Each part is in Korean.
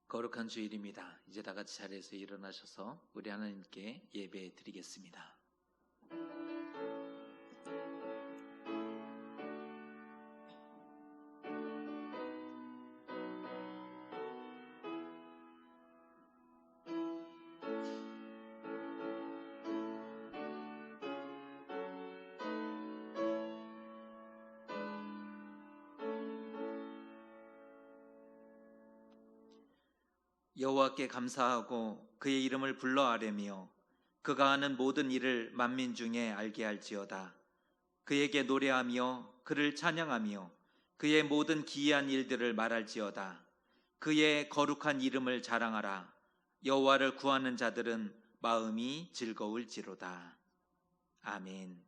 거룩한 주일입니다. 이제 다 같이 자리에서 일어나셔서 우리 하나님께 예배 드리겠습니다. 여호와께 감사하고 그의 이름을 불러 아뢰며 그가 하는 모든 일을 만민 중에 알게 할지어다. 그에게 노래하며 그를 찬양하며 그의 모든 기이한 일들을 말할지어다. 그의 거룩한 이름을 자랑하라. 여호와를 구하는 자들은 마음이 즐거울지로다. 아멘.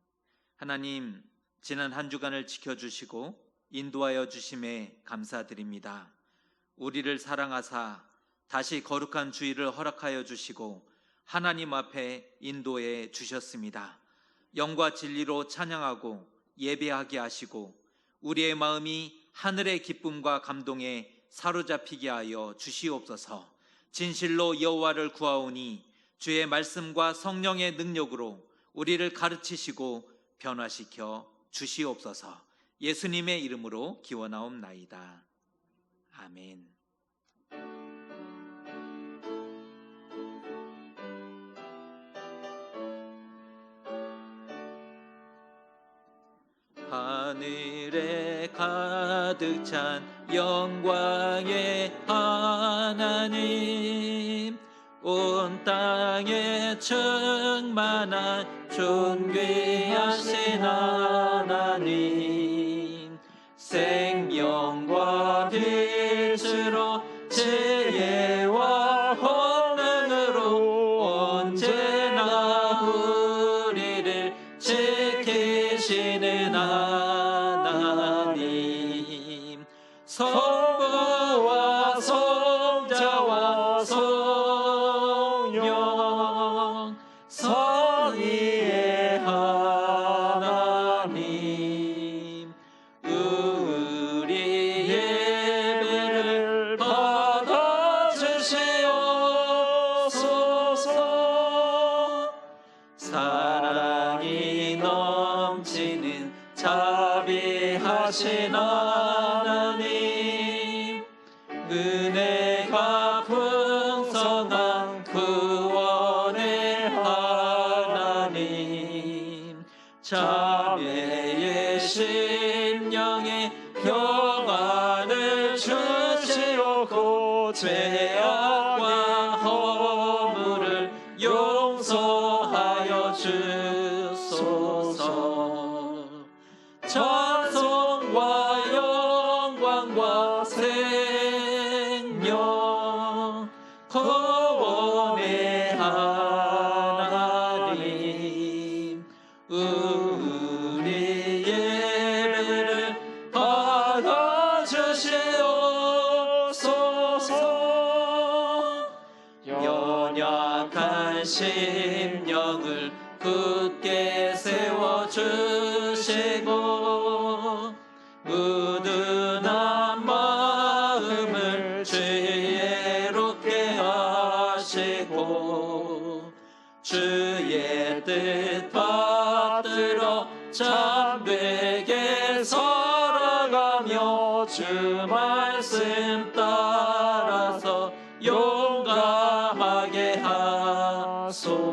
하나님, 지난 한 주간을 지켜주시고 인도하여 주심에 감사드립니다. 우리를 사랑하사 다시 거룩한 주일을 허락하여 주시고 하나님 앞에 인도해 주셨습니다. 영과 진리로 찬양하고 예배하게 하시고 우리의 마음이 하늘의 기쁨과 감동에 사로잡히게 하여 주시옵소서. 진실로 여호와를 구하오니 주의 말씀과 성령의 능력으로 우리를 가르치시고 변화시켜 주시옵소서. 예수님의 이름으로 기원하옵나이다. 아멘. 하늘에 가득 찬 영광의 하나님, 온 땅에 충만한 존귀하신 하나님, 생명과 빛으로 지혜와 권능으로 언제나 우리를 지키시는 하나님, 성부와 성자와 성령 삼위의 하나님, 우리 예배를 받아주시옵소서. 사랑이 넘치는 자비하신 하나님, 은혜가 풍성한 구원의 하나님, 자매의 심령에 평안을 주시옵고 죄악과 허물을 용서하여 주소서. 찬송과 영광과 생명 구원의 하나님, 우리 예배를 받아주시옵소서. 연약한 심령을 굳게 세워주시고 무든한 마음을 지혜롭게 하시고 주의 뜻 받들어 참되게 살아가며 주 말씀 따라서 용감하게 하소서.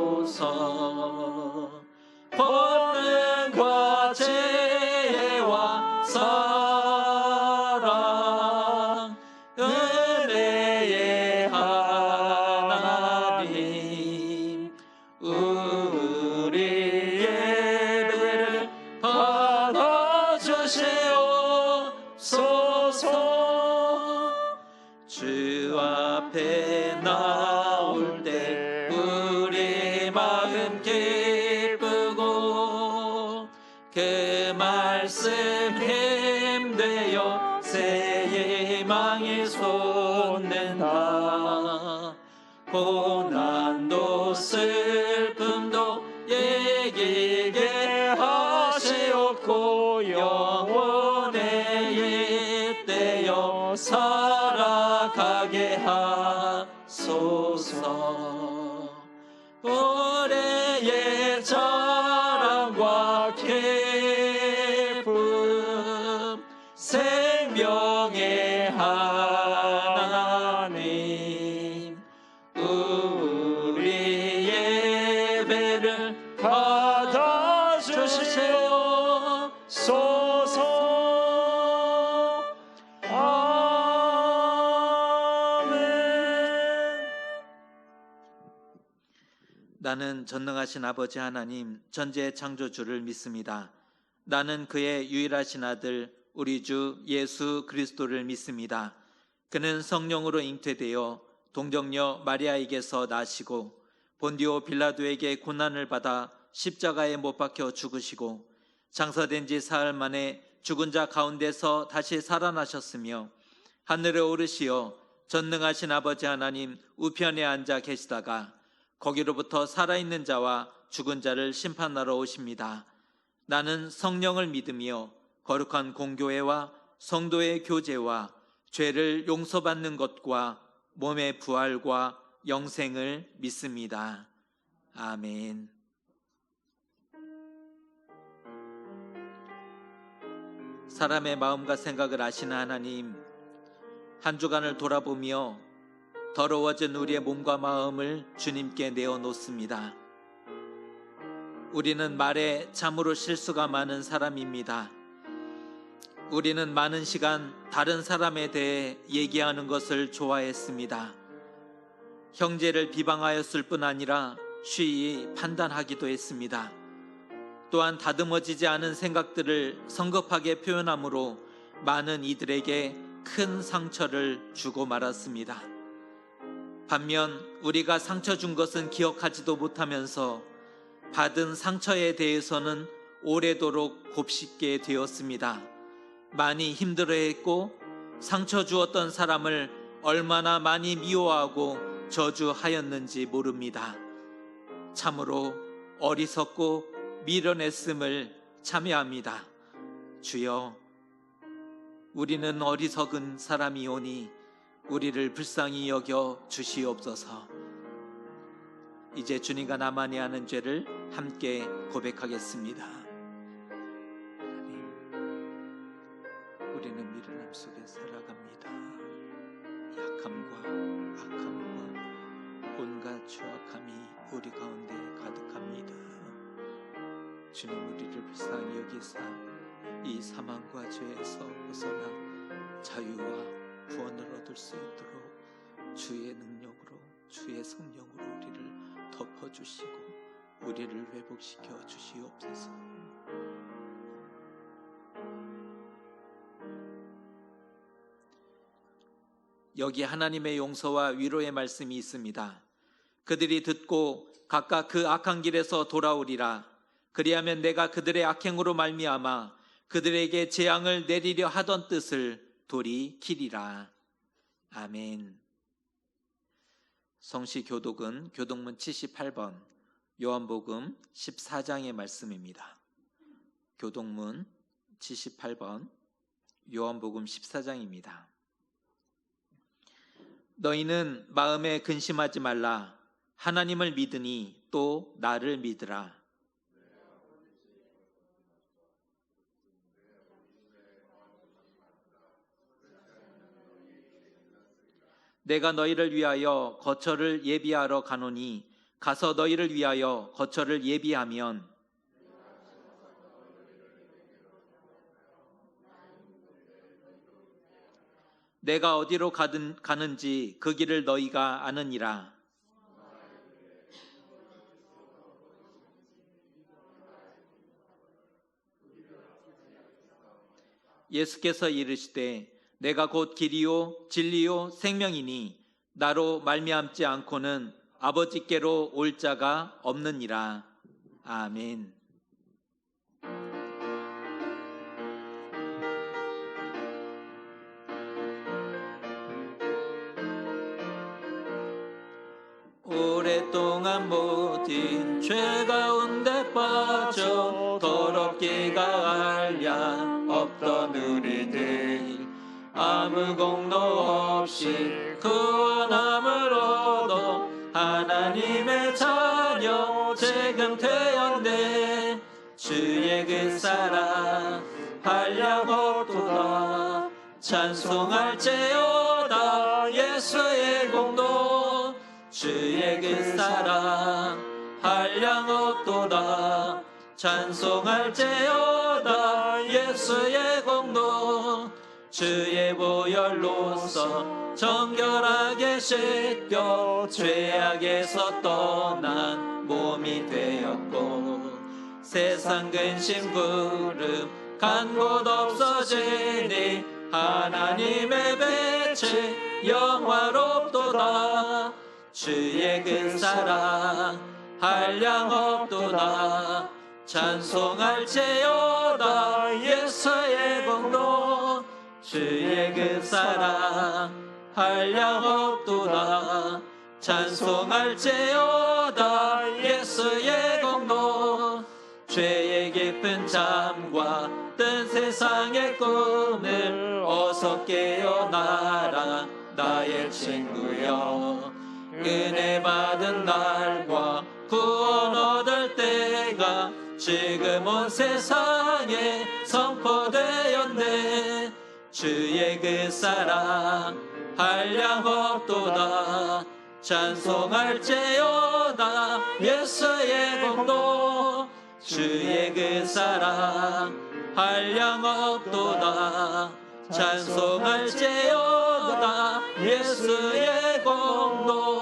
권능과 지혜와 사랑, 은혜의 하나님, 우리 예배를 받아주시옵소서. 주 앞에 나올 때 우리 마음 기쁘고 그 말씀 힘되어 새 희망이 솟는다. 고난도 슬픔도 이기게 하시옵고 영원에 잇대어 살아가게 하소서. 하소서. 올해의 자랑과 기쁨 생명의 하나님, 우리 예배를 받아주시옵소서. 나는 전능하신 아버지 하나님, 전지의 창조주를 믿습니다. 나는 그의 유일하신 아들 우리 주 예수 그리스도를 믿습니다. 그는 성령으로 잉태되어 동정녀 마리아에게서 나시고 본디오 빌라도에게 고난을 받아 십자가에 못 박혀 죽으시고 장사된 지 사흘 만에 죽은 자 가운데서 다시 살아나셨으며 하늘에 오르시어 전능하신 아버지 하나님 우편에 앉아 계시다가 거기로부터 살아있는 자와 죽은 자를 심판하러 오십니다. 나는 성령을 믿으며 거룩한 공교회와 성도의 교제와 죄를 용서받는 것과 몸의 부활과 영생을 믿습니다. 아멘. 사람의 마음과 생각을 아시는 하나님, 한 주간을 돌아보며 더러워진 우리의 몸과 마음을 주님께 내어놓습니다. 우리는 말에 참으로 실수가 많은 사람입니다. 우리는 많은 시간 다른 사람에 대해 얘기하는 것을 좋아했습니다. 형제를 비방하였을 뿐 아니라 쉬이 판단하기도 했습니다. 또한 다듬어지지 않은 생각들을 성급하게 표현함으로 많은 이들에게 큰 상처를 주고 말았습니다. 반면 우리가 상처 준 것은 기억하지도 못하면서 받은 상처에 대해서는 오래도록 곱씹게 되었습니다. 많이 힘들어했고 상처 주었던 사람을 얼마나 많이 미워하고 저주하였는지 모릅니다. 참으로 어리석고 미련했음을 참여합니다. 주여, 우리는 어리석은 사람이오니 우리를 불쌍히 여겨 주시옵소서. 이제 주님과 나만이 하는 죄를 함께 고백하겠습니다. 우리는 미련함 속에 살아갑니다. 약함과 악함과 온갖 추악함이 우리 가운데 가득합니다. 주님, 우리를 불쌍히 여기사 이 사망과 죄에서 벗어나 자유와 구원을 얻을 수 있도록 주의 능력으로, 주의 성령으로 우리를 덮어주시고 우리를 회복시켜 주시옵소서. 여기 하나님의 용서와 위로의 말씀이 있습니다. 그들이 듣고 각각 그 악한 길에서 돌아오리라. 그리하면 내가 그들의 악행으로 말미암아 그들에게 재앙을 내리려 하던 뜻을 돌이키리라. 아멘. 성시 교독은 교독문 78번, 요한복음 14장의 말씀입니다. 교독문 78번, 요한복음 14장입니다. 너희는 마음에 근심하지 말라. 하나님을 믿으니 또 나를 믿으라. 내가 너희를 위하여 거처를 예비하러 가노니 가서 너희를 위하여 거처를 예비하면 내가 어디로 가는지 그 길을 너희가 아느니라. 예수께서 이르시되 내가 곧 길이요 진리요 생명이니 나로 말미암지 않고는 아버지께로 올 자가 없느니라. 아멘. 오랫동안 모든 죄 가운데 빠져 더럽기가 알량 없던 우리들 아무 공로 없이 구원함을 사랑 한량없도다. 찬송할지어다 예수의 공로. 주의 그 사랑 한량없도다. 찬송할지어다 예수의 공로. 주의 보혈로서 정결하게 씻겨 죄악에서 떠난 몸이 되었고, 세상 근심 구름 간 곳 없어지니 하나님의 빛이 영화롭도다. 주의 그 사랑 한량없도다. 찬송할지어다 예수의 공로. 주의 그 사랑 한량없도다. 찬송할지어다 예수의 공로. 죄의 깊은 잠과 뜬 세상의 꿈을 어서 깨어나라 나의 친구여. 은혜 받은 날과 구원 얻을 때가 지금 온 세상에 선포되었네. 주의 그 사랑 한량없도다. 찬송할지어다 예수의 공로. 주의 그 사랑 한량없도다. 찬송할지어다 예수의 공로.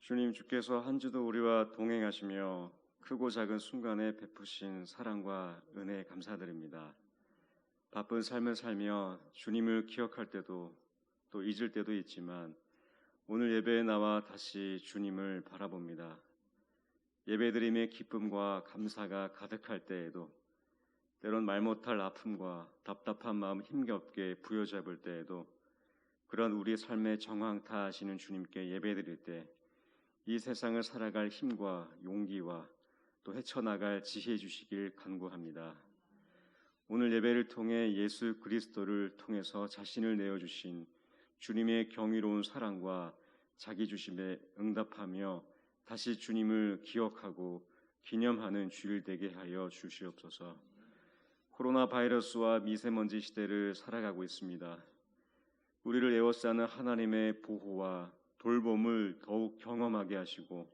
주님, 주께서 한 주도 우리와 동행하시며 크고 작은 순간에 베푸신 사랑과 은혜에 감사드립니다. 바쁜 삶을 살며 주님을 기억할 때도 또 잊을 때도 있지만 오늘 예배에 나와 다시 주님을 바라봅니다. 예배드림의 기쁨과 감사가 가득할 때에도, 때론 말 못할 아픔과 답답한 마음 힘겹게 부여잡을 때에도, 그런 우리의 삶의 정황 다 아시는 주님께 예배드릴 때 이 세상을 살아갈 힘과 용기와 또 헤쳐나갈 지혜 주시길 간구합니다. 오늘 예배를 통해 예수 그리스도를 통해서 자신을 내어주신 주님의 경이로운 사랑과 자기 주심에 응답하며 다시 주님을 기억하고 기념하는 주일 되게 하여 주시옵소서. 코로나 바이러스와 미세먼지 시대를 살아가고 있습니다. 우리를 에워싸는 하나님의 보호와 돌봄을 더욱 경험하게 하시고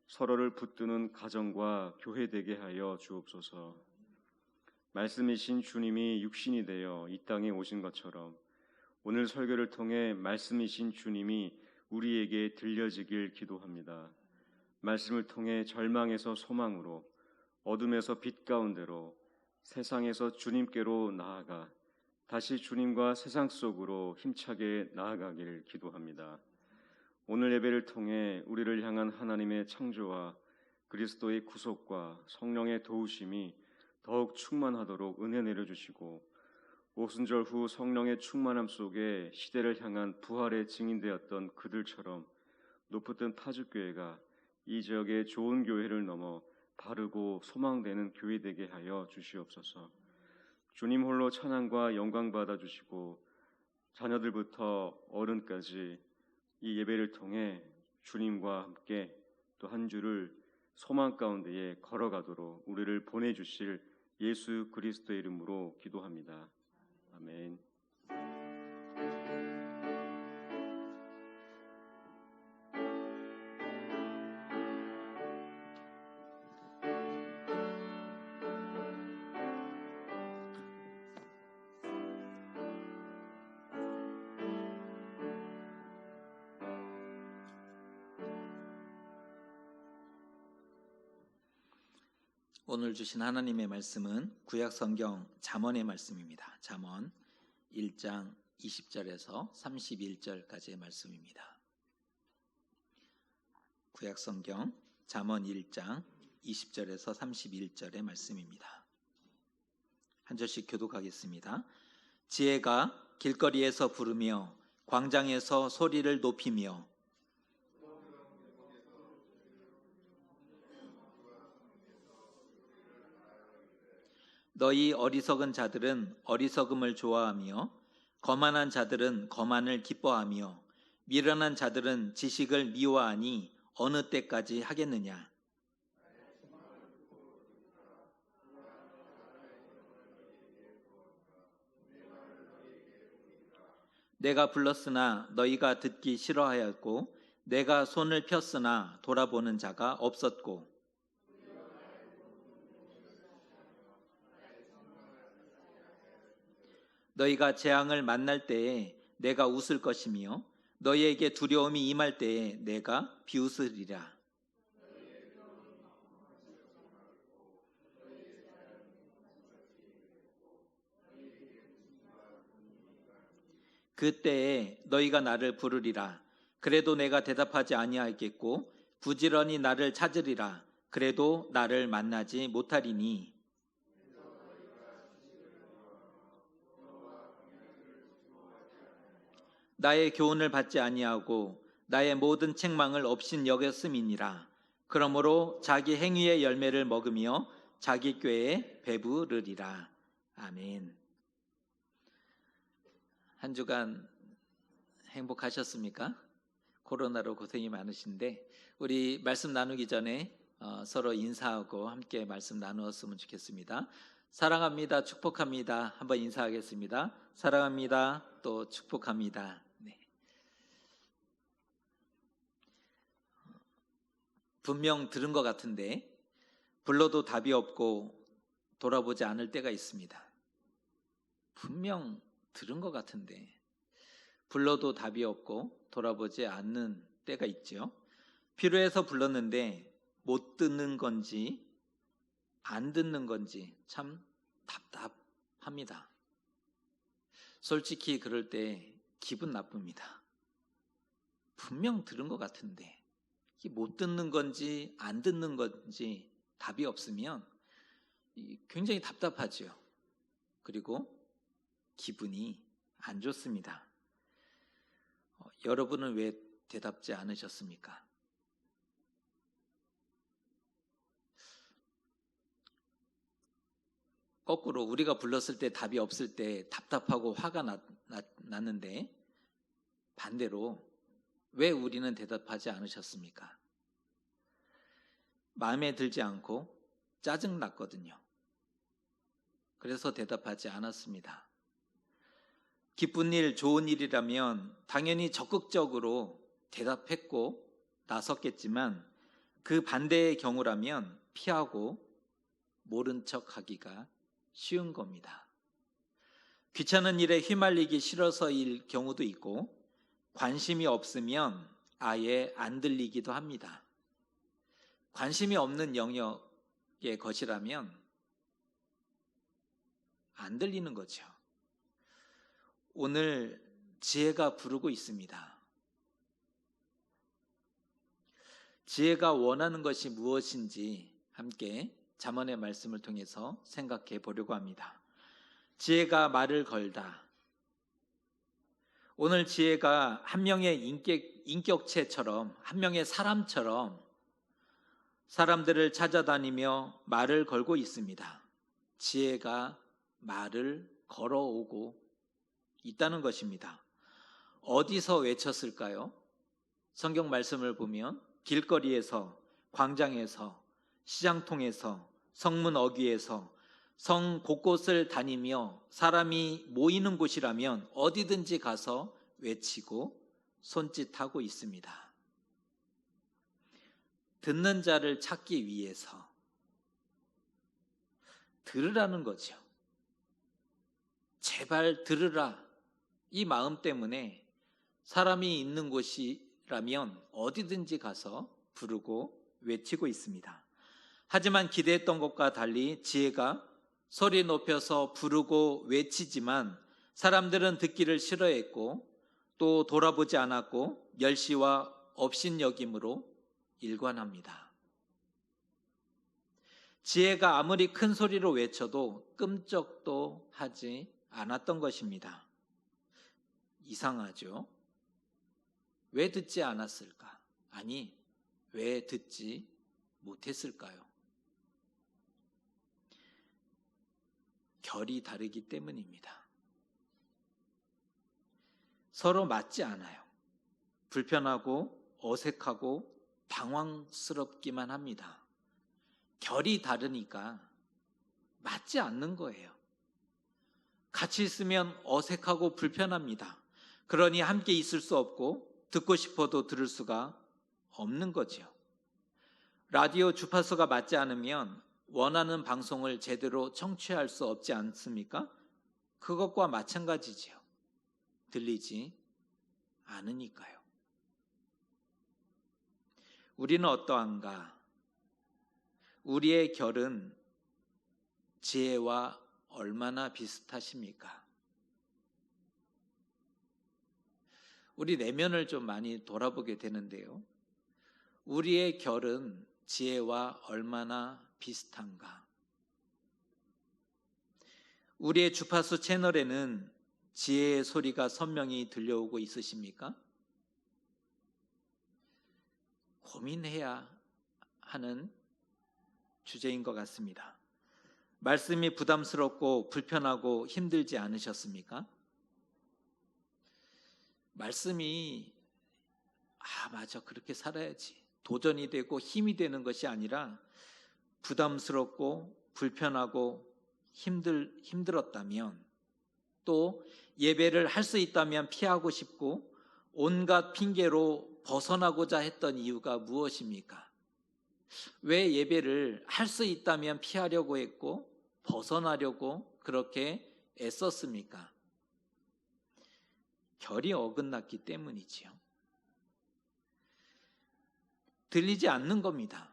서로를 붙드는 가정과 교회 되게 하여 주옵소서. 말씀이신 주님이 육신이 되어 이 땅에 오신 것처럼 오늘 설교를 통해 말씀이신 주님이 우리에게 들려지길 기도합니다. 말씀을 통해 절망에서 소망으로, 어둠에서 빛 가운데로, 세상에서 주님께로 나아가 다시 주님과 세상 속으로 힘차게 나아가길 기도합니다. 오늘 예배를 통해 우리를 향한 하나님의 창조와 그리스도의 구속과 성령의 도우심이 더욱 충만하도록 은혜 내려주시고, 오순절 후 성령의 충만함 속에 시대를 향한 부활의 증인되었던 그들처럼 높은 파주교회가 이 지역의 좋은 교회를 넘어 바르고 소망되는 교회 되게 하여 주시옵소서. 주님 홀로 찬양과 영광 받아주시고 자녀들부터 어른까지 이 예배를 통해 주님과 함께 또 한 주를 소망 가운데에 걸어가도록 우리를 보내주실 예수 그리스도의 이름으로 기도합니다. 아멘. 오늘 주신 하나님의 말씀은 구약성경 잠언의 말씀입니다. 잠언 1장 20절에서 31절까지의 말씀입니다. 구약성경 잠언 1장 20절에서 31절의 말씀입니다. 한 절씩 교독하겠습니다. 지혜가 길거리에서 부르며 광장에서 소리를 높이며 너희 어리석은 자들은 어리석음을 좋아하며 거만한 자들은 거만을 기뻐하며 미련한 자들은 지식을 미워하니 어느 때까지 하겠느냐. 내가 불렀으나 너희가 듣기 싫어하였고 내가 손을 폈으나 돌아보는 자가 없었고 너희가 재앙을 만날 때에 내가 웃을 것이며 너희에게 두려움이 임할 때에 내가 비웃으리라. 그때에 너희가 나를 부르리라. 그래도 내가 대답하지 아니하겠고 부지런히 나를 찾으리라. 그래도 나를 만나지 못하리니 나의 교훈을 받지 아니하고 나의 모든 책망을 업신 여겼음이니라. 그러므로 자기 행위의 열매를 먹으며 자기 꾀에 배부르리라. 아멘. 한 주간 행복하셨습니까? 코로나로 고생이 많으신데 우리 말씀 나누기 전에 서로 인사하고 함께 말씀 나누었으면 좋겠습니다. 사랑합니다. 축복합니다. 한번 인사하겠습니다. 사랑합니다. 또 축복합니다. 네. 분명 들은 것 같은데 불러도 답이 없고 돌아보지 않을 때가 있습니다. 분명 들은 것 같은데 불러도 답이 없고 돌아보지 않는 때가 있죠. 필요해서 불렀는데 못 듣는 건지 안 듣는 건지 참 답답합니다. 솔직히 그럴 때 기분 나쁩니다. 분명 들은 것 같은데 못 듣는 건지 안 듣는 건지 답이 없으면 굉장히 답답하죠. 그리고 기분이 안 좋습니다. 여러분은 왜 대답지 않으셨습니까? 거꾸로 우리가 불렀을 때 답이 없을 때 답답하고 화가 났는데 반대로 왜 우리는 대답하지 않으셨습니까? 마음에 들지 않고 짜증 났거든요. 그래서 대답하지 않았습니다. 기쁜 일, 좋은 일이라면 당연히 적극적으로 대답했고 나섰겠지만 그 반대의 경우라면 피하고 모른 척 하기가 쉬운 겁니다. 귀찮은 일에 휘말리기 싫어서일 경우도 있고 관심이 없으면 아예 안 들리기도 합니다. 관심이 없는 영역의 것이라면 안 들리는 거죠. 오늘 지혜가 부르고 있습니다. 지혜가 원하는 것이 무엇인지 함께 잠언의 말씀을 통해서 생각해 보려고 합니다. 지혜가 말을 걸다. 오늘 지혜가 한 명의 인격체처럼 한 명의 사람처럼 사람들을 찾아다니며 말을 걸고 있습니다. 지혜가 말을 걸어오고 있다는 것입니다. 어디서 외쳤을까요? 성경 말씀을 보면 길거리에서, 광장에서, 시장통에서, 성문 어귀에서, 성 곳곳을 다니며 사람이 모이는 곳이라면 어디든지 가서 외치고 손짓하고 있습니다. 듣는 자를 찾기 위해서 들으라는 거죠. 제발 들으라. 이 마음 때문에 사람이 있는 곳이라면 어디든지 가서 부르고 외치고 있습니다. 하지만 기대했던 것과 달리 지혜가 소리 높여서 부르고 외치지만 사람들은 듣기를 싫어했고 또 돌아보지 않았고 멸시와 업신여김으로 일관합니다. 지혜가 아무리 큰 소리로 외쳐도 끔찍도 하지 않았던 것입니다. 이상하죠? 왜 듣지 않았을까? 아니, 왜 듣지 못했을까요? 결이 다르기 때문입니다. 서로 맞지 않아요. 불편하고 어색하고 당황스럽기만 합니다. 결이 다르니까 맞지 않는 거예요. 같이 있으면 어색하고 불편합니다. 그러니 함께 있을 수 없고 듣고 싶어도 들을 수가 없는 거죠. 라디오 주파수가 맞지 않으면 원하는 방송을 제대로 청취할 수 없지 않습니까? 그것과 마찬가지지요. 들리지 않으니까요. 우리는 어떠한가? 우리의 결은 지혜와 얼마나 비슷하십니까? 우리 내면을 좀 많이 돌아보게 되는데요. 우리의 결은 지혜와 얼마나 비슷한가? 우리의 주파수 채널에는 지혜의 소리가 선명히 들려오고 있으십니까? 고민해야 하는 주제인 것 같습니다. 말씀이 부담스럽고 불편하고 힘들지 않으셨습니까? 말씀이 맞아, 그렇게 살아야지, 도전이 되고 힘이 되는 것이 아니라 부담스럽고 불편하고 힘들었다면, 또 예배를 할 수 있다면 피하고 싶고 온갖 핑계로 벗어나고자 했던 이유가 무엇입니까? 왜 예배를 할 수 있다면 피하려고 했고 벗어나려고 그렇게 애썼습니까? 결이 어긋났기 때문이지요. 들리지 않는 겁니다.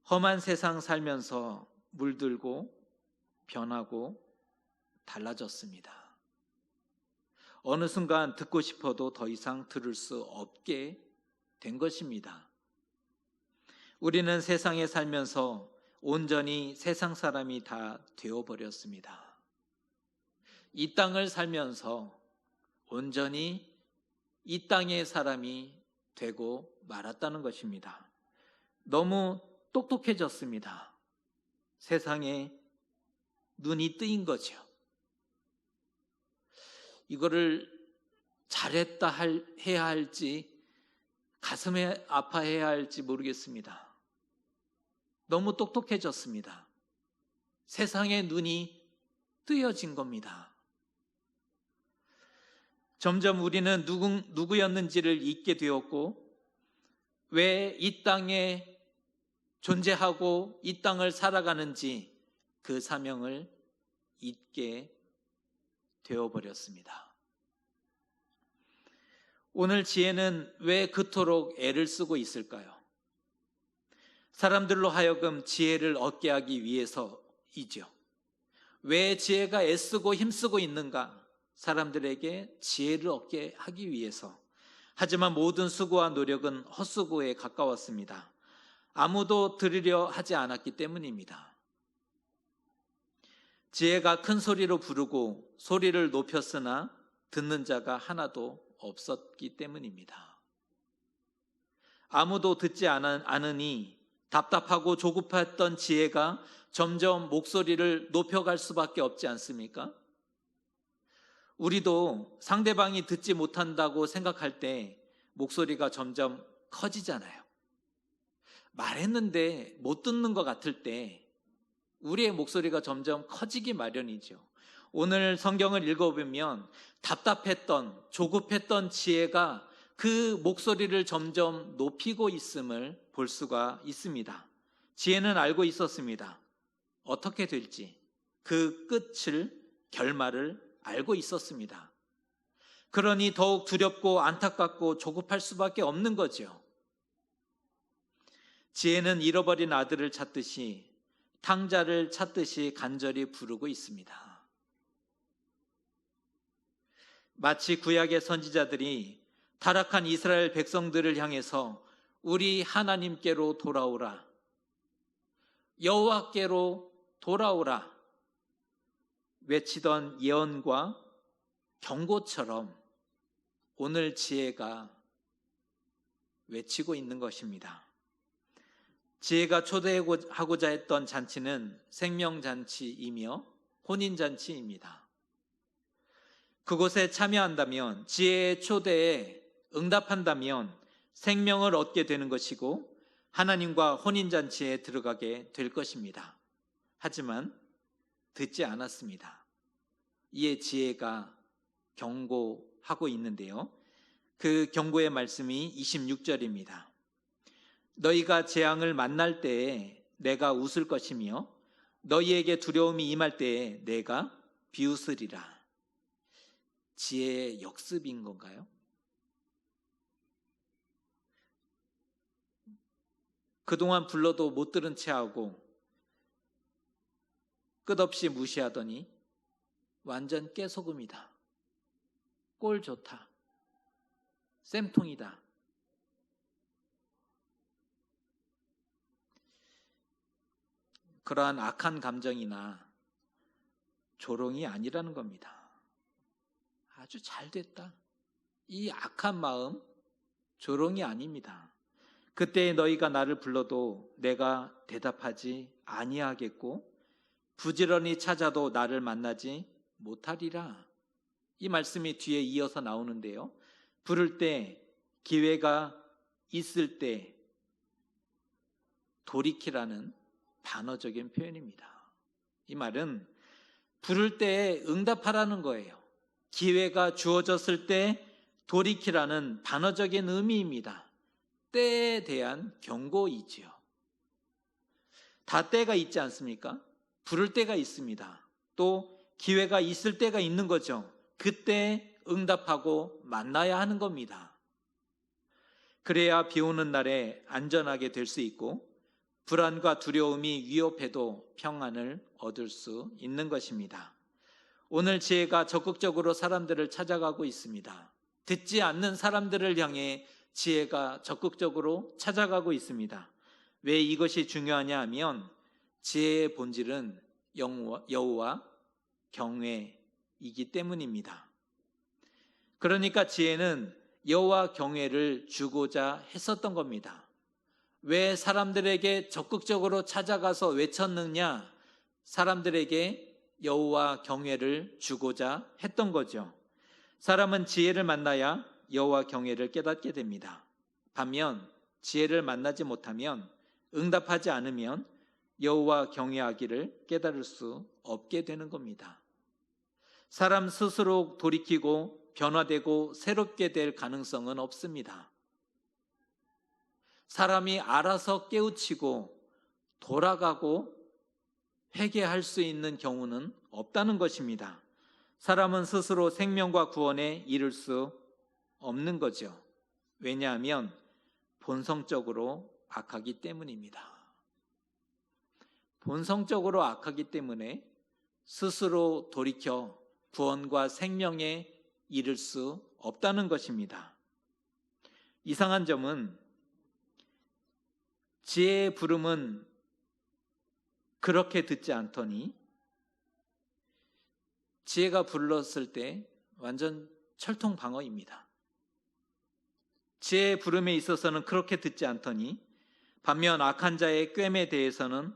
험한 세상 살면서 물들고 변하고 달라졌습니다. 어느 순간 듣고 싶어도 더 이상 들을 수 없게 된 것입니다. 우리는 세상에 살면서 온전히 세상 사람이 다 되어버렸습니다. 이 땅을 살면서 온전히 이 땅의 사람이 되고 말았다는 것입니다. 너무 똑똑해졌습니다. 세상에 눈이 뜨인 거죠. 이거를 잘했다 해야 할지 가슴에 아파해야 할지 모르겠습니다. 너무 똑똑해졌습니다. 세상의 눈이 뜨여진 겁니다. 점점 우리는 누구였는지를 잊게 되었고, 왜 이 땅에 존재하고 이 땅을 살아가는지 그 사명을 잊게 되어버렸습니다. 오늘 지혜는 왜 그토록 애를 쓰고 있을까요? 사람들로 하여금 지혜를 얻게 하기 위해서이죠. 왜 지혜가 애쓰고 힘쓰고 있는가? 사람들에게 지혜를 얻게 하기 위해서. 하지만 모든 수고와 노력은 헛수고에 가까웠습니다. 아무도 들으려 하지 않았기 때문입니다. 지혜가 큰 소리로 부르고 소리를 높였으나 듣는 자가 하나도 없었기 때문입니다. 아무도 듣지 않으니 답답하고 조급했던 지혜가 점점 목소리를 높여갈 수밖에 없지 않습니까? 우리도 상대방이 듣지 못한다고 생각할 때 목소리가 점점 커지잖아요. 말했는데 못 듣는 것 같을 때 우리의 목소리가 점점 커지기 마련이죠. 오늘 성경을 읽어보면 답답했던, 조급했던 지혜가 그 목소리를 점점 높이고 있음을 볼 수가 있습니다. 지혜는 알고 있었습니다. 어떻게 될지, 그 끝을, 결말을 알고 있었습니다. 그러니 더욱 두렵고 안타깝고 조급할 수밖에 없는 거죠. 지혜는 잃어버린 아들을 찾듯이, 탕자를 찾듯이 간절히 부르고 있습니다. 마치 구약의 선지자들이 타락한 이스라엘 백성들을 향해서 우리 하나님께로 돌아오라, 여호와께로 돌아오라 외치던 예언과 경고처럼 오늘 지혜가 외치고 있는 것입니다. 지혜가 초대하고자 했던 잔치는 생명잔치이며 혼인잔치입니다. 그곳에 참여한다면, 지혜의 초대에 응답한다면 생명을 얻게 되는 것이고 하나님과 혼인잔치에 들어가게 될 것입니다. 하지만 듣지 않았습니다. 이에 지혜가 경고하고 있는데요. 그 경고의 말씀이 26절입니다. 너희가 재앙을 만날 때에 내가 웃을 것이며 너희에게 두려움이 임할 때에 내가 비웃으리라. 지혜의 역습인 건가요? 그동안 불러도 못 들은 채 하고 끝없이 무시하더니 완전 깨소금이다. 꼴 좋다. 쌤통이다. 그러한 악한 감정이나 조롱이 아니라는 겁니다. 아주 잘 됐다. 이 악한 마음, 조롱이 아닙니다. 그때 너희가 나를 불러도 내가 대답하지 아니하겠고 부지런히 찾아도 나를 만나지 못하리라. 이 말씀이 뒤에 이어서 나오는데요. 부를 때, 기회가 있을 때 돌이키라는 반어적인 표현입니다. 이 말은 부를 때에 응답하라는 거예요. 기회가 주어졌을 때 돌이키라는 반어적인 의미입니다. 때에 대한 경고이지요. 다 때가 있지 않습니까? 부를 때가 있습니다. 또 기회가 있을 때가 있는 거죠. 그때 응답하고 만나야 하는 겁니다. 그래야 비 오는 날에 안전하게 될 수 있고 불안과 두려움이 위협해도 평안을 얻을 수 있는 것입니다. 오늘 지혜가 적극적으로 사람들을 찾아가고 있습니다. 듣지 않는 사람들을 향해 지혜가 적극적으로 찾아가고 있습니다. 왜 이것이 중요하냐 하면 지혜의 본질은 여호와 경외이기 때문입니다. 그러니까 지혜는 여호와 경외를 주고자 했었던 겁니다. 왜 사람들에게 적극적으로 찾아가서 외쳤느냐? 사람들에게 여호와 경외를 주고자 했던 거죠. 사람은 지혜를 만나야 여호와 경외를 깨닫게 됩니다. 반면 지혜를 만나지 못하면, 응답하지 않으면 여호와 경외하기를 깨달을 수 없게 되는 겁니다. 사람 스스로 돌이키고 변화되고 새롭게 될 가능성은 없습니다. 사람이 알아서 깨우치고 돌아가고 회개할 수 있는 경우는 없다는 것입니다. 사람은 스스로 생명과 구원에 이를 수 없는 거죠. 왜냐하면 본성적으로 악하기 때문입니다. 본성적으로 악하기 때문에 스스로 돌이켜 구원과 생명에 이를 수 없다는 것입니다. 이상한 점은 지혜의 부름은 그렇게 듣지 않더니 지혜가 불렀을 때 완전 철통방어입니다. 지혜의 부름에 있어서는 그렇게 듣지 않더니 반면 악한 자의 꾀에 대해서는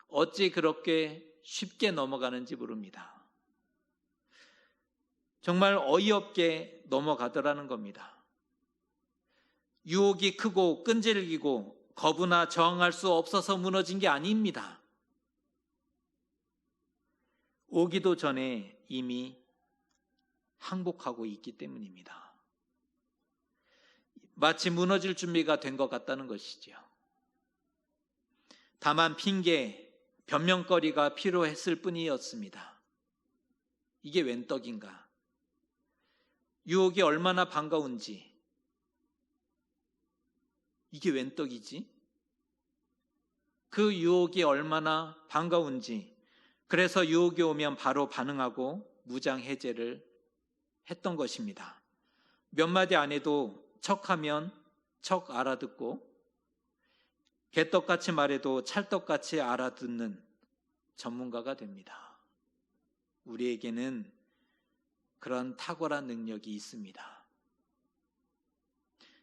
어찌 그렇게 쉽게 넘어가는지 모릅니다. 정말 어이없게 넘어가더라는 겁니다. 유혹이 크고 끈질기고 거부나 저항할 수 없어서 무너진 게 아닙니다. 오기도 전에 이미 항복하고 있기 때문입니다. 마치 무너질 준비가 된 것 같다는 것이죠. 다만 핑계, 변명거리가 필요했을 뿐이었습니다. 이게 웬 떡인가? 유혹이 얼마나 반가운지, 이게 웬 떡이지? 그 유혹이 얼마나 반가운지, 그래서 유혹이 오면 바로 반응하고 무장해제를 했던 것입니다. 몇 마디 안 해도 척하면 척 알아듣고 개떡같이 말해도 찰떡같이 알아듣는 전문가가 됩니다. 우리에게는 그런 탁월한 능력이 있습니다.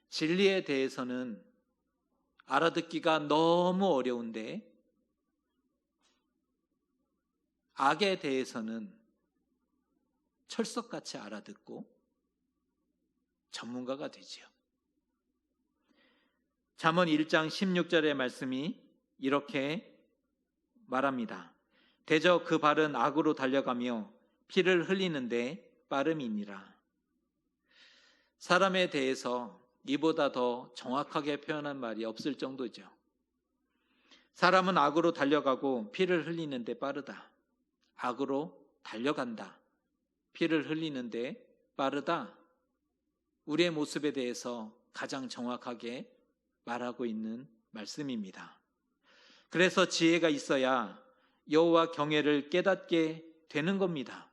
진리에 대해서는 알아듣기가 너무 어려운데 악에 대해서는 철석같이 알아듣고 전문가가 되지요. 잠언 1장 16절의 말씀이 이렇게 말합니다. 대저 그 발은 악으로 달려가며 피를 흘리는데 빠름이니라. 사람에 대해서 이보다 더 정확하게 표현한 말이 없을 정도죠. 사람은 악으로 달려가고 피를 흘리는데 빠르다. 악으로 달려간다. 피를 흘리는데 빠르다. 우리의 모습에 대해서 가장 정확하게 말하고 있는 말씀입니다. 그래서 지혜가 있어야 여호와 경외를 깨닫게 되는 겁니다.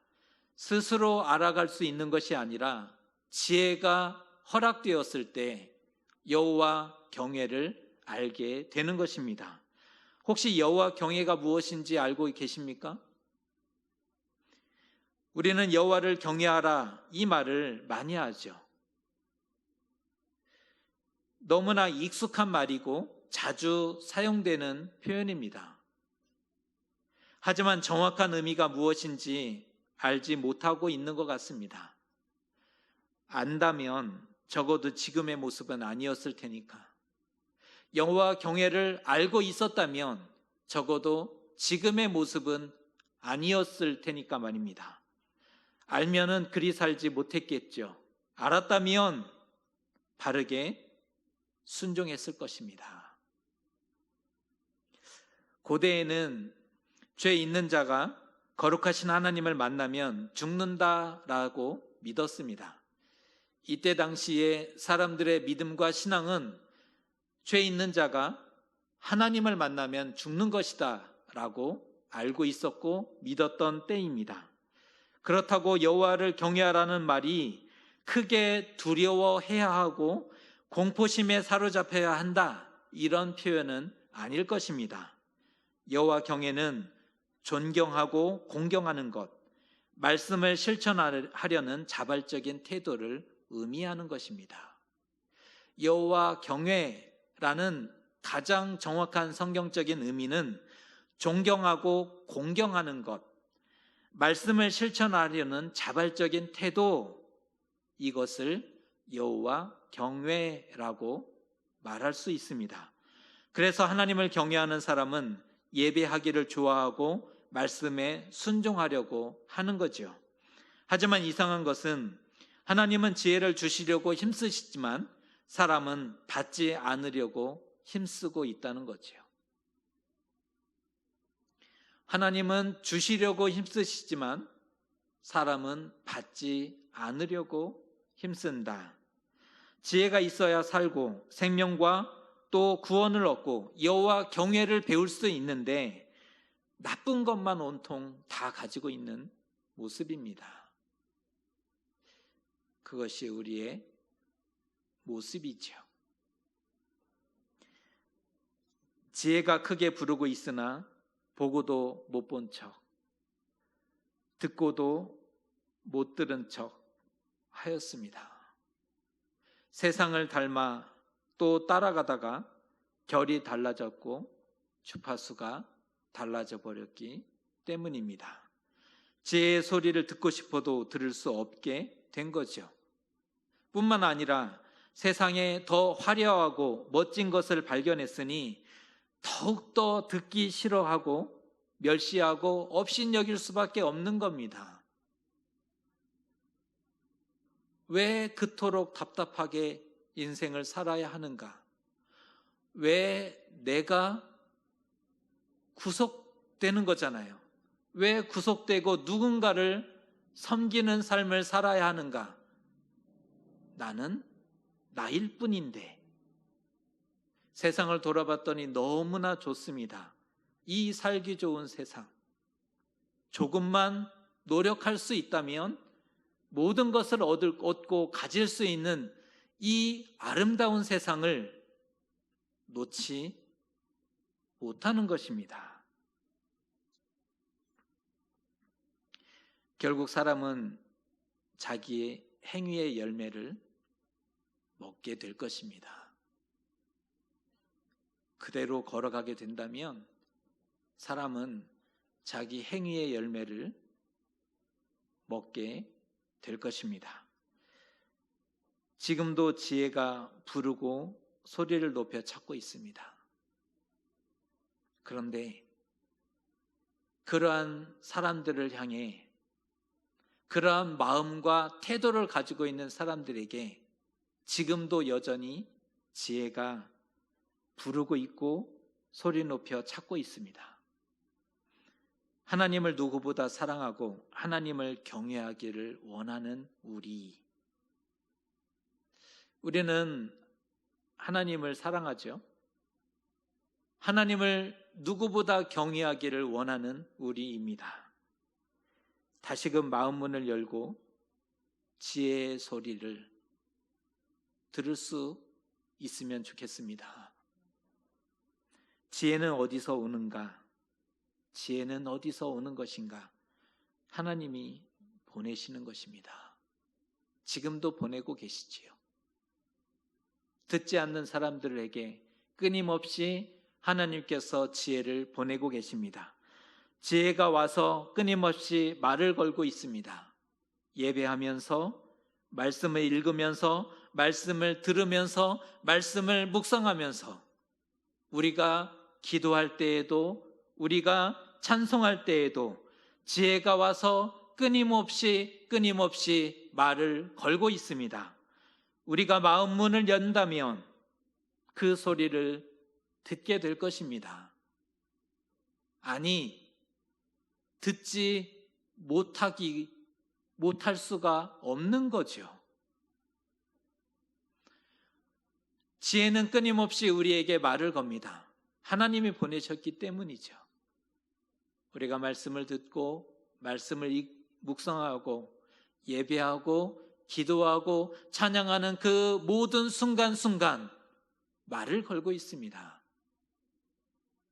스스로 알아갈 수 있는 것이 아니라 지혜가 허락되었을 때 여호와 경외를 알게 되는 것입니다. 혹시 여호와 경외가 무엇인지 알고 계십니까? 우리는 여호와를 경외하라 이 말을 많이 하죠. 너무나 익숙한 말이고 자주 사용되는 표현입니다. 하지만 정확한 의미가 무엇인지 알지 못하고 있는 것 같습니다. 안다면 적어도 지금의 모습은 아니었을 테니까. 여호와 경외를 알고 있었다면 적어도 지금의 모습은 아니었을 테니까 말입니다. 알면은 그리 살지 못했겠죠. 알았다면 바르게 순종했을 것입니다. 고대에는 죄 있는 자가 거룩하신 하나님을 만나면 죽는다라고 믿었습니다. 이때 당시에 사람들의 믿음과 신앙은 죄 있는 자가 하나님을 만나면 죽는 것이다 라고 알고 있었고 믿었던 때입니다. 그렇다고 여호와를 경외하라는 말이 크게 두려워해야 하고 공포심에 사로잡혀야 한다 이런 표현은 아닐 것입니다. 여호와 경외는 존경하고 공경하는 것, 말씀을 실천하려는 자발적인 태도를 의미하는 것입니다. 여호와 경외라는 가장 정확한 성경적인 의미는 존경하고 공경하는 것, 말씀을 실천하려는 자발적인 태도, 이것을 여호와 경외라고 말할 수 있습니다. 그래서 하나님을 경외하는 사람은 예배하기를 좋아하고 말씀에 순종하려고 하는 거죠. 하지만 이상한 것은 하나님은 지혜를 주시려고 힘쓰시지만 사람은 받지 않으려고 힘쓰고 있다는 거죠. 하나님은 주시려고 힘쓰시지만 사람은 받지 않으려고 힘쓴다. 지혜가 있어야 살고 생명과 또 구원을 얻고 여호와 경외를 배울 수 있는데 나쁜 것만 온통 다 가지고 있는 모습입니다. 그것이 우리의 모습이죠. 지혜가 크게 부르고 있으나 보고도 못 본 척, 듣고도 못 들은 척 하였습니다. 세상을 닮아 또 따라가다가 결이 달라졌고 주파수가 달라져 버렸기 때문입니다. 지혜의 소리를 듣고 싶어도 들을 수 없게 된 거죠. 뿐만 아니라 세상에 더 화려하고 멋진 것을 발견했으니 더욱더 듣기 싫어하고 멸시하고 업신여길 수밖에 없는 겁니다. 왜 그토록 답답하게 인생을 살아야 하는가? 왜 내가 구속되는 거잖아요. 왜 구속되고 누군가를 섬기는 삶을 살아야 하는가? 나는 나일 뿐인데. 세상을 돌아봤더니 너무나 좋습니다. 이 살기 좋은 세상. 조금만 노력할 수 있다면 모든 것을 얻고 가질 수 있는 이 아름다운 세상을 놓지 못하는 것입니다. 결국 사람은 자기의 행위의 열매를 먹게 될 것입니다. 그대로 걸어가게 된다면 사람은 자기 행위의 열매를 먹게 될 것입니다. 지금도 지혜가 부르고 소리를 높여 찾고 있습니다. 그런데 그러한 사람들을 향해 그러한 마음과 태도를 가지고 있는 사람들에게 지금도 여전히 지혜가 부르고 있고 소리 높여 찾고 있습니다. 하나님을 누구보다 사랑하고 하나님을 경외하기를 원하는 우리는 하나님을 사랑하죠. 하나님을 누구보다 경외하기를 원하는 우리입니다. 다시금 마음 문을 열고 지혜의 소리를 들을 수 있으면 좋겠습니다. 지혜는 어디서 오는가? 지혜는 어디서 오는 것인가? 하나님이 보내시는 것입니다. 지금도 보내고 계시지요. 듣지 않는 사람들에게 끊임없이 하나님께서 지혜를 보내고 계십니다. 지혜가 와서 끊임없이 말을 걸고 있습니다. 예배하면서, 말씀을 읽으면서, 말씀을 들으면서, 말씀을 묵상하면서, 우리가 기도할 때에도, 우리가 찬송할 때에도 지혜가 와서 끊임없이 말을 걸고 있습니다. 우리가 마음 문을 연다면 그 소리를 듣게 될 것입니다. 아니, 듣지 못할 수가 없는 거죠. 지혜는 끊임없이 우리에게 말을 겁니다. 하나님이 보내셨기 때문이죠. 우리가 말씀을 듣고 말씀을 묵상하고 예배하고 기도하고 찬양하는 그 모든 순간순간 말을 걸고 있습니다.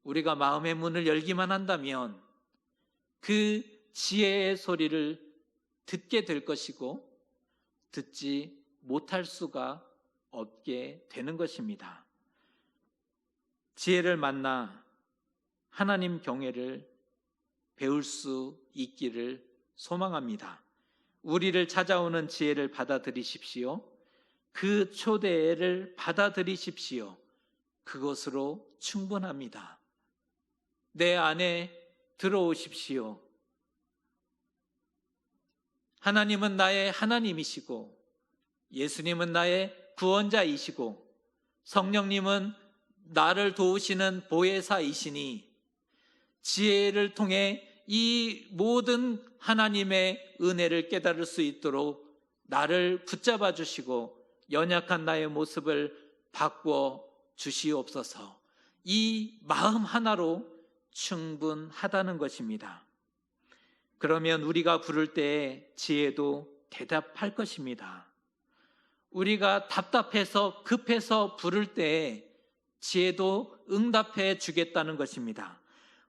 우리가 마음의 문을 열기만 한다면 그 지혜의 소리를 듣게 될 것이고 듣지 못할 수가 없게 되는 것입니다. 지혜를 만나 하나님 경외를 배울 수 있기를 소망합니다. 우리를 찾아오는 지혜를 받아들이십시오. 그 초대를 받아들이십시오. 그것으로 충분합니다. 내 안에 들어오십시오. 하나님은 나의 하나님이시고 예수님은 나의 구원자이시고 성령님은 나를 도우시는 보혜사이시니 지혜를 통해 이 모든 하나님의 은혜를 깨달을 수 있도록 나를 붙잡아 주시고 연약한 나의 모습을 바꾸어 주시옵소서. 이 마음 하나로 충분하다는 것입니다. 그러면 우리가 부를 때에 지혜도 대답할 것입니다. 우리가 답답해서 급해서 부를 때에 지혜도 응답해 주겠다는 것입니다.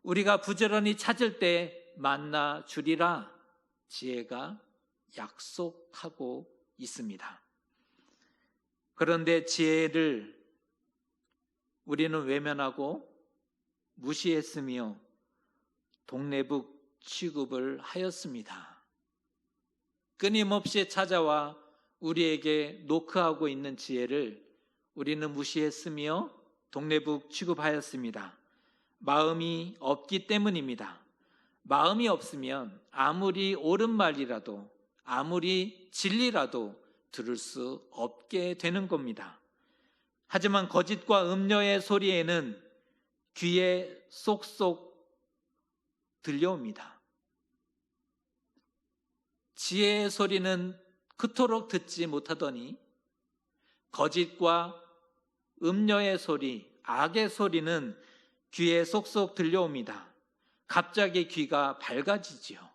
우리가 부지런히 찾을 때 만나 주리라 지혜가 약속하고 있습니다. 그런데 지혜를 우리는 외면하고 무시했으며 동네북 취급을 하였습니다. 끊임없이 찾아와 우리에게 노크하고 있는 지혜를 우리는 무시했으며 동네북 취급하였습니다. 마음이 없기 때문입니다. 마음이 없으면 아무리 옳은 말이라도 아무리 진리라도 들을 수 없게 되는 겁니다. 하지만 거짓과 음료의 소리에는 귀에 쏙쏙 들려옵니다. 지혜의 소리는 그토록 듣지 못하더니 거짓과 음료의 소리, 악의 소리는 귀에 쏙쏙 들려옵니다. 갑자기 귀가 밝아지지요.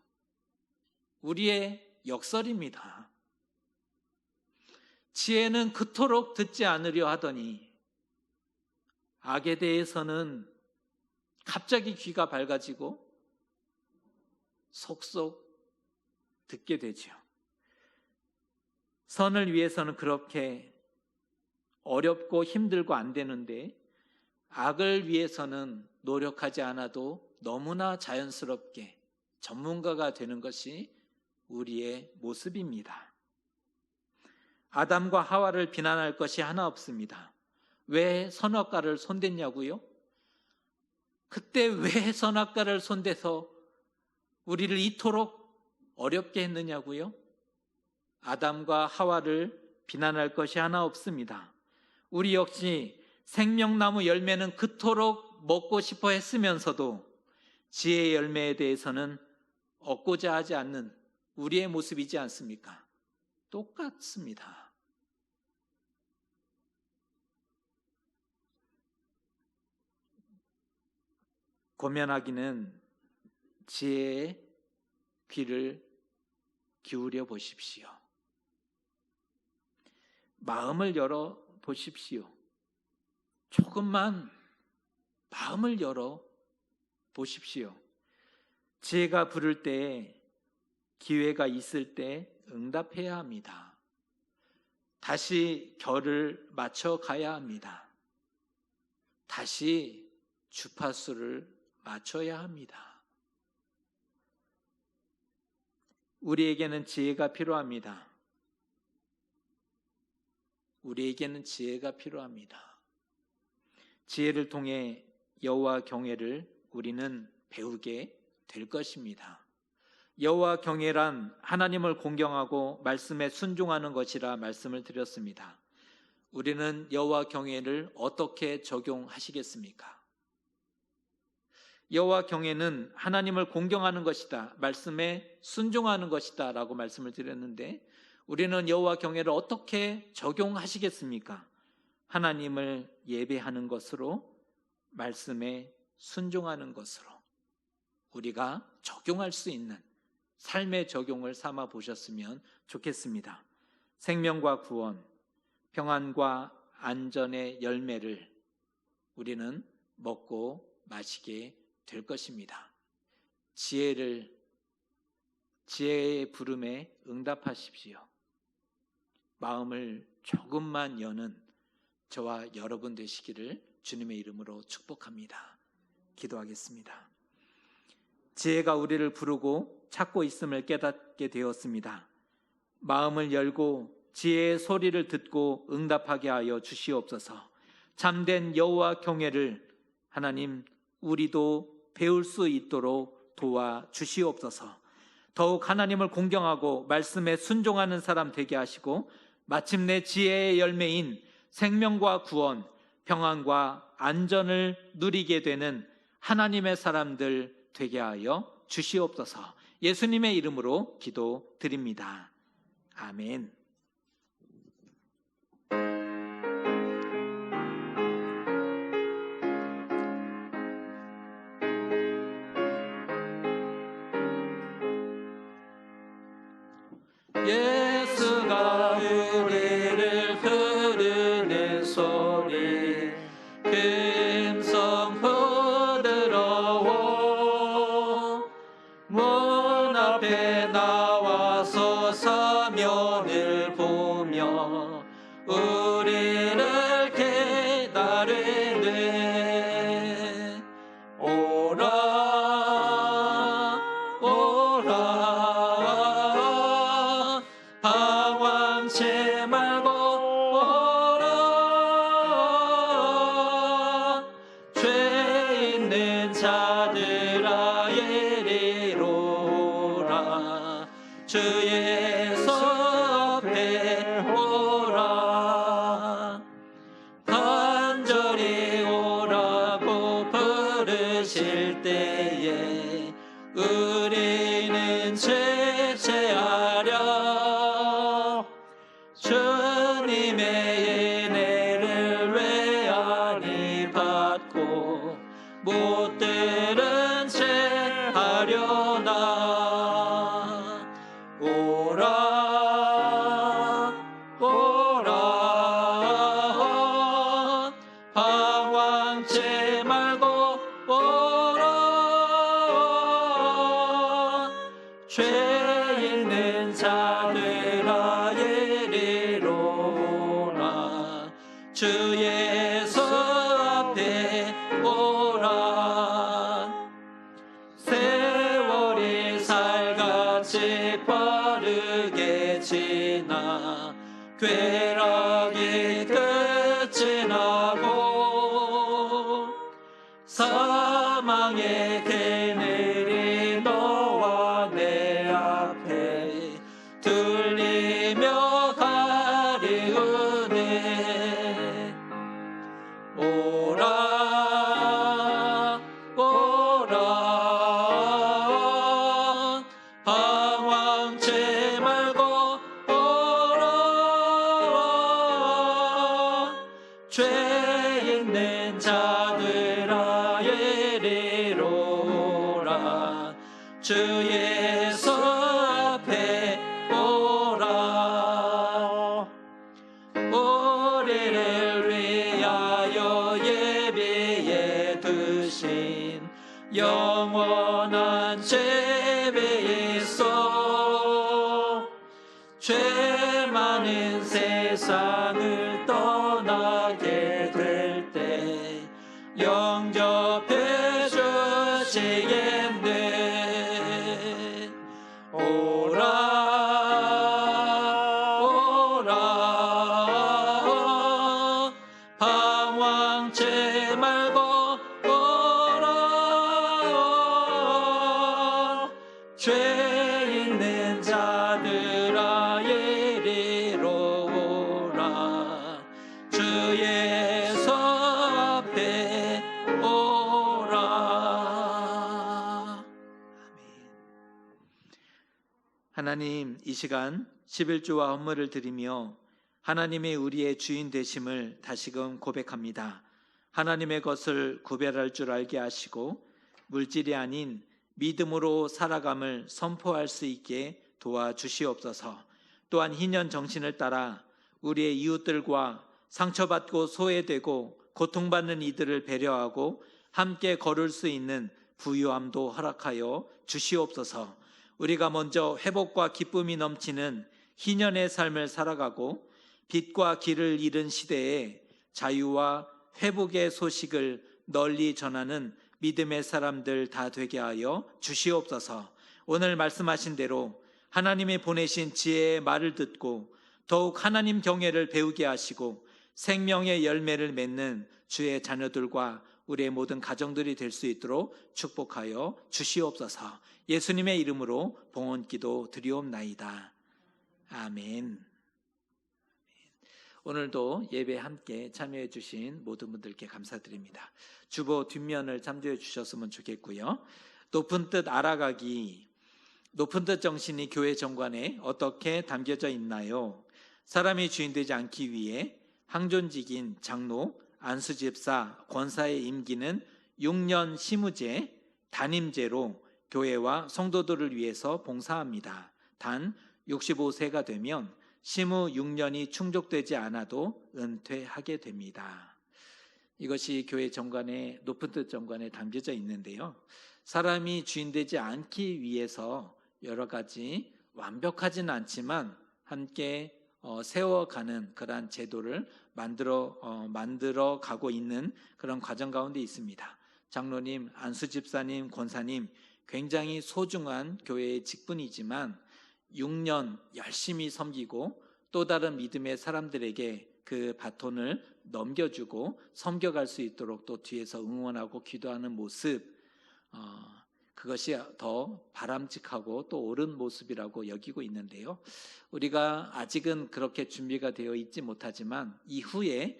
우리의 역설입니다. 지혜는 그토록 듣지 않으려 하더니 악에 대해서는 갑자기 귀가 밝아지고 속속 듣게 되죠. 선을 위해서는 그렇게 어렵고 힘들고 안 되는데 악을 위해서는 노력하지 않아도 너무나 자연스럽게 전문가가 되는 것이 우리의 모습입니다. 아담과 하와를 비난할 것이 하나 없습니다. 왜 선악과를 손댔냐고요? 그때 왜 선악과를 손대서 우리를 이토록 어렵게 했느냐고요? 아담과 하와를 비난할 것이 하나 없습니다. 우리 역시 생명나무 열매는 그토록 먹고 싶어 했으면서도 지혜의 열매에 대해서는 얻고자 하지 않는 우리의 모습이지 않습니까? 똑같습니다. 고면하기는 지혜의 귀를 기울여 보십시오. 마음을 열어 보십시오. 조금만 마음을 열어 보십시오. 지혜가 부를 때, 기회가 있을 때 응답해야 합니다. 다시 결을 맞춰 가야 합니다. 다시 주파수를 맞춰야 합니다. 우리에게는 지혜가 필요합니다. 우리에게는 지혜가 필요합니다. 지혜를 통해 여호와 경외를 우리는 배우게 될 것입니다. 여호와 경외란 하나님을 공경하고 말씀에 순종하는 것이라 말씀을 드렸습니다. 우리는 여호와 경외를 어떻게 적용하시겠습니까? 여호와 경외는 하나님을 공경하는 것이다, 말씀에 순종하는 것이다 라고 말씀을 드렸는데, 우리는 여호와 경외를 어떻게 적용하시겠습니까? 하나님을 예배하는 것으로, 말씀에 순종하는 것으로 우리가 적용할 수 있는 삶의 적용을 삼아 보셨으면 좋겠습니다. 생명과 구원, 평안과 안전의 열매를 우리는 먹고 마시게 될 것입니다. 지혜의 부름에 응답하십시오. 마음을 조금만 여는 저와 여러분 되시기를 주님의 이름으로 축복합니다. 기도하겠습니다. 지혜가 우리를 부르고 찾고 있음을 깨닫게 되었습니다. 마음을 열고 지혜의 소리를 듣고 응답하게 하여 주시옵소서. 참된 여호와 경외를 하나님 우리도 배울 수 있도록 도와 주시옵소서. 더욱 하나님을 공경하고 말씀에 순종하는 사람 되게 하시고, 마침내 지혜의 열매인 생명과 구원, 평안과 안전을 누리게 되는 하나님의 사람들 되게 하여 주시옵소서. 예수님의 이름으로 기도드립니다. 아멘. 예수가 우리를 부르는 소리 금성 부드러워 문 앞에 나와서 사면을 보며 우리를 기다리네. 오라 오라 방황치 말고 오라. 죄 있는 자들아 이리로라. 주 예수 앞에 오라. 간절히 오라고 부르실 때에 우리는 제체하려. 주님의 은혜를 왜 아니 받고 못 들은 채 하려나. 오라 오라 방황치 말고 오라. 죄 있는 자들아 이리로라. 주 예수 앞에 오라 오라 방황치 말고 오라 죄 있는 자들아 이리로라 주 예수 앞에 오라 우리를 위하여 예비해 두신 영원한 집에 있어 죄 많은 세상을 떠나게 될 때 영접해 주시겠네 오라 오라 방황치 말고 오라 죄 있는 자들아 이리로 오라 주 예수 앞에 오라. 아멘. 하나님, 이 시간 11조와 헌물을 드리며 하나님이 우리의 주인 되심을 다시금 고백합니다. 하나님의 것을 구별할 줄 알게 하시고 물질이 아닌 믿음으로 살아감을 선포할 수 있게 도와주시옵소서. 또한 희년 정신을 따라 우리의 이웃들과 상처받고 소외되고 고통받는 이들을 배려하고 함께 걸을 수 있는 부유함도 허락하여 주시옵소서. 우리가 먼저 회복과 기쁨이 넘치는 희년의 삶을 살아가고 빛과 길을 잃은 시대에 자유와 회복의 소식을 널리 전하는 믿음의 사람들 다 되게 하여 주시옵소서. 오늘 말씀하신 대로 하나님이 보내신 지혜의 말을 듣고 더욱 하나님 경외를 배우게 하시고 생명의 열매를 맺는 주의 자녀들과 우리의 모든 가정들이 될 수 있도록 축복하여 주시옵소서. 예수님의 이름으로 봉헌기도 드리옵나이다. 아멘. 오늘도 예배 함께 참여해 주신 모든 분들께 감사드립니다. 주보 뒷면을 참조해 주셨으면 좋겠고요. 높은 뜻 알아가기, 높은 뜻 정신이 교회 정관에 어떻게 담겨져 있나요? 사람이 주인 되지 않기 위해 항존직인 장로, 안수집사, 권사의 임기는 6년 시무제, 단임제로 교회와 성도들을 위해서 봉사합니다. 단 65세가 되면 시무 6년이 충족되지 않아도 은퇴하게 됩니다. 이것이 교회 정관에, 높은 뜻 정관에 담겨져 있는데요. 사람이 주인 되지 않기 위해서 여러 가지 완벽하지는 않지만 함께 세워가는 그러한 제도를 만들어 가고 있는 그런 과정 가운데 있습니다. 장로님, 안수집사님, 권사님 굉장히 소중한 교회의 직분이지만 6년 열심히 섬기고 또 다른 믿음의 사람들에게 그 바톤을 넘겨주고 섬겨갈 수 있도록 또 뒤에서 응원하고 기도하는 모습, 그것이 더 바람직하고 또 옳은 모습이라고 여기고 있는데요. 우리가 아직은 그렇게 준비가 되어 있지 못하지만 이후에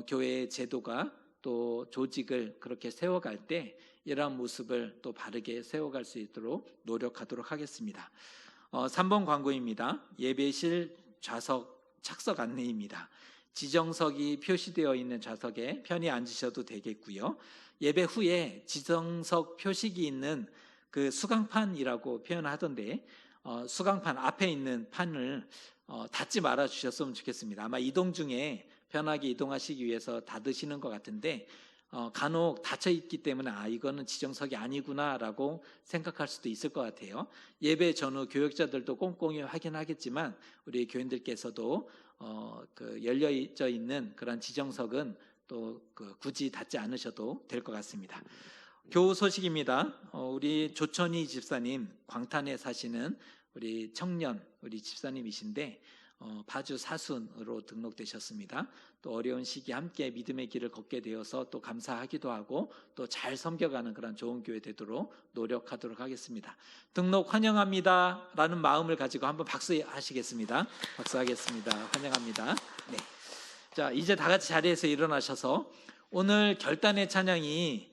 교회의 제도가 또 조직을 그렇게 세워갈 때 이러한 모습을 또 바르게 세워갈 수 있도록 노력하도록 하겠습니다. 3번 광고입니다. 예배실 좌석 착석 안내입니다. 지정석이 표시되어 있는 좌석에 편히 앉으셔도 되겠고요. 예배 후에 지정석 표식이 있는 그 수강판이라고 표현하던데 수강판 앞에 있는 판을 닫지 말아 주셨으면 좋겠습니다. 아마 이동 중에 편하게 이동하시기 위해서 닫으시는 것 같은데 간혹 닫혀 있기 때문에 이거는 지정석이 아니구나라고 생각할 수도 있을 것 같아요. 예배 전후 교역자들도 꼼꼼히 확인하겠지만 우리 교인들께서도 열려져 있는 그런 지정석은 또 굳이 닫지 않으셔도 될 것 같습니다. 교우 소식입니다. 우리 조천희 집사님, 광탄에 사시는 우리 청년 우리 집사님이신데 파주 사순으로 등록되셨습니다. 또 어려운 시기 함께 믿음의 길을 걷게 되어서 또 감사하기도 하고 또 잘 섬겨가는 그런 좋은 교회 되도록 노력하도록 하겠습니다. 등록 환영합니다 라는 마음을 가지고 한번 박수하시겠습니다. 박수하겠습니다. 환영합니다. 네. 자, 이제 다 같이 자리에서 일어나셔서 오늘 결단의 찬양이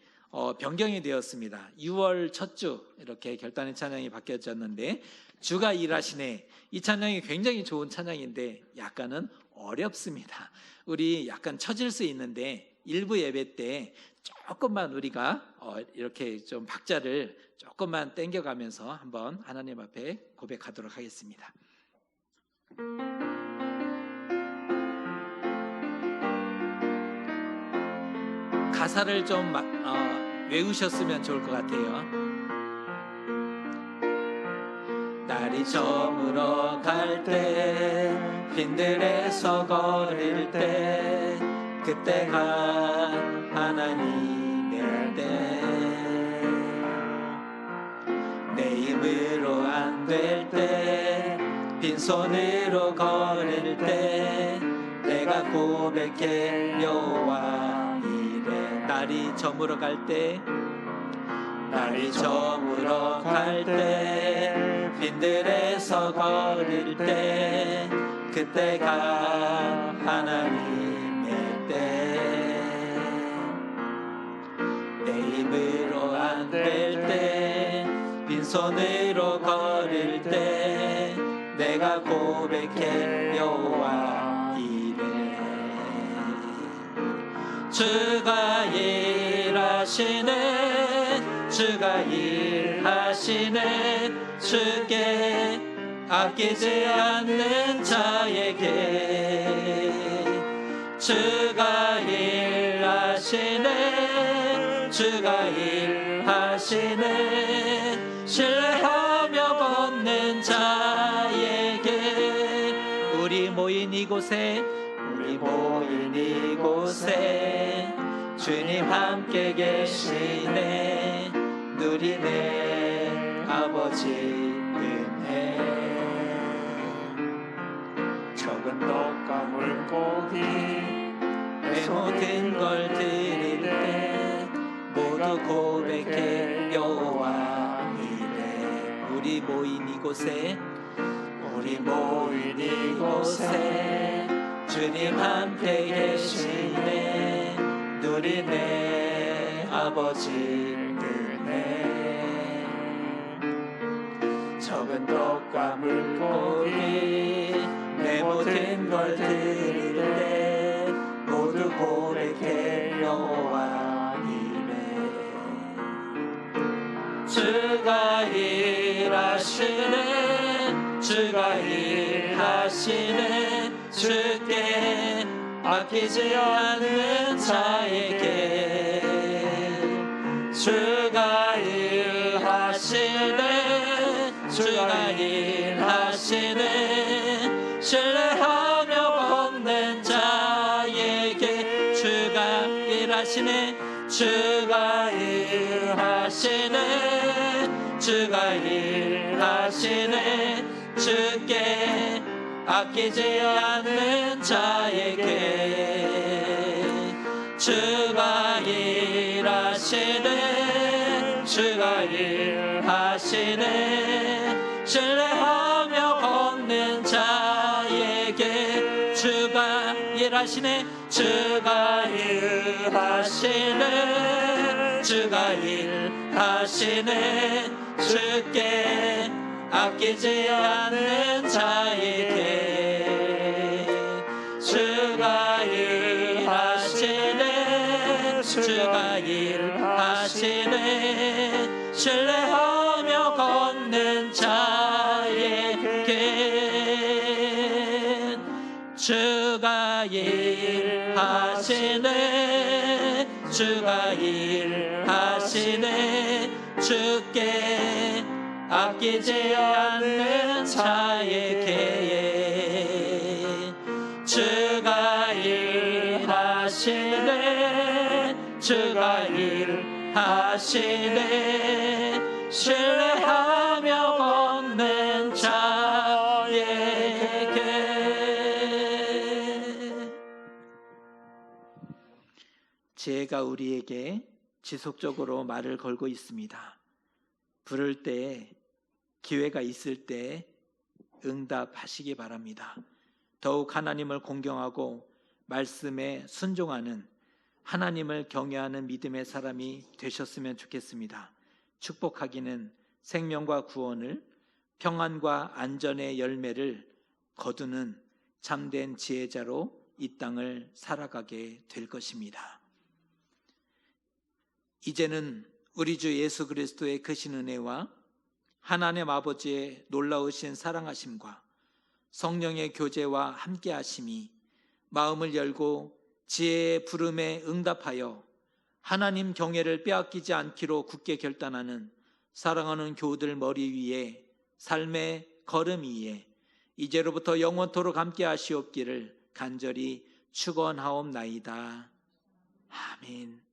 변경이 되었습니다. 6월 첫 주 이렇게 결단의 찬양이 바뀌어졌는데, 주가 일하시네, 이 찬양이 굉장히 좋은 찬양인데 약간은 어렵습니다. 우리 약간 처질 수 있는데 일부 예배 때 조금만 우리가 이렇게 좀 박자를 조금만 땡겨가면서 한번 하나님 앞에 고백하도록 하겠습니다. 가사를 좀 외우셨으면 좋을 것 같아요. 날이 저물어 갈 때, 빈들에서 거릴 때, 그때가 하나님의 때, 내 힘으로 안 될 때, 빈손으로 거릴 때, 내가 고백해 여호와 이래. 날이 저물어 갈 때, 날이 저물어 갈 때, 빈들에서 거릴 때, 그때가 하나님의 때, 내 힘으로 안 될 때, 빈손으로 거릴 때, 내가 고백해 여호와 이래. 주가 일하시네, 주가 일하시네, 주께 아끼지 않는 자에게. 주가 일하시네, 주가 일하시네, 신뢰하며 걷는 자에게. 우리 모인 이곳에, 우리 모인 이곳에 주님 함께 계시네, 누리네 아버지 은혜. 적은 떡과 물고기 내 모든 걸 드릴 때 모두 고백해 여호와 이래. 우리 모인 이곳에, 우리 모인 이곳에 주님 함께 계시네, 누리네 아버지 은혜. 적은 떡과 물고기 내 모든 걸 드릴 때 모두 고백해 여호와 이래. 주가 일하시네, 주가 일하시네, 주께 아끼지 않는 자에게. 주가 일하시네, 주가 일하시네, 신뢰하며 걷는 자에게. 주가 일하시네, 주가 일하시네, 주가 일하시네, 주께 아끼지 않는 자에게. 주가 일하시네, 주가 일하시네, 신뢰하며 걷는 자에게. 주가 일하시네, 주가 일하시네, 주가 일하시네, 주께 아끼지 않는 자에게. 주가 일하시네, 주가 일하시네, 신뢰하며 걷는 자에게. 주가 일하시네, 주가 일하시네, 주께 아끼지 않는 자에게. 주가 일하시네, 주가 일하시네, 신뢰하며 걷는 자에게. 지혜가 우리에게 지속적으로 말을 걸고 있습니다. 부를 때, 기회가 있을 때 응답하시기 바랍니다. 더욱 하나님을 공경하고 말씀에 순종하는 하나님을 경외하는 믿음의 사람이 되셨으면 좋겠습니다. 축복하기는 생명과 구원을, 평안과 안전의 열매를 거두는 참된 지혜자로 이 땅을 살아가게 될 것입니다. 이제는 우리 주 예수 그리스도의 크신 은혜와 하나님 아버지의 놀라우신 사랑하심과 성령의 교제와 함께하심이 마음을 열고 지혜의 부름에 응답하여 하나님 경외를 빼앗기지 않기로 굳게 결단하는 사랑하는 교우들 머리 위에 삶의 걸음 위에 이제로부터 영원토록 함께 하시옵기를 간절히 축원하옵나이다. 아멘.